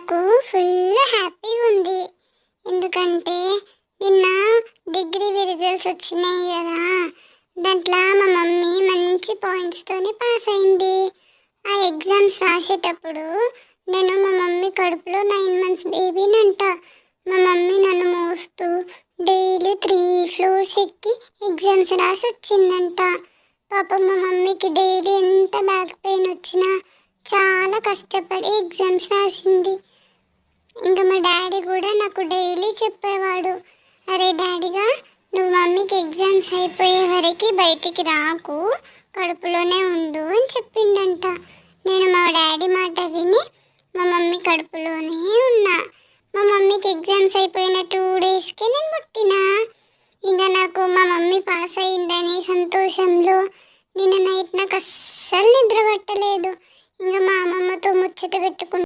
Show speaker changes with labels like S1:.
S1: నాకు ఫుల్ హ్యాపీగా ఉంది. ఎందుకంటే నిన్న డిగ్రీ రిజల్ట్స్ వచ్చినాయి కదా, దాంట్లో మా మమ్మీ మంచి పాయింట్స్తోని పాస్ అయింది. ఆ ఎగ్జామ్స్ రాసేటప్పుడు నేను మా మమ్మీ కడుపులో 9 మంత్స్ బేబీనంట. మా మమ్మీ నన్ను మోస్తూ డైలీ 3 ఫ్లోర్స్ ఎక్కి ఎగ్జామ్స్ రాసి వచ్చిందంట. పాపం మా మమ్మీకి డైలీ ఎంత బ్యాక్ పెయిన్ వచ్చినా చాలా కష్టపడి ఎగ్జామ్స్ రాసింది. ఇంకా మా డాడీ కూడా నాకు డైలీ చెప్పేవాడు, అరే డాడీగా నువ్వు మమ్మీకి ఎగ్జామ్స్ అయిపోయే వరకు బయటికి రాకు, కడుపులోనే ఉండు అని చెప్పిండంట. నేను మా డాడీ మాట విని మా మమ్మీ కడుపులోనే ఉన్నా. మా మమ్మీకి ఎగ్జామ్స్ అయిపోయిన 2 డేస్కే నేను పుట్టినా. ఇంకా నాకు మా మమ్మీ పాస్ అయిందని సంతోషంలో నిన్న నైట్ నాకు అస్సలు నిద్ర పట్టలేదు. ఇంకా మా అమ్మమ్మతో ముచ్చట పెట్టుకుంటూ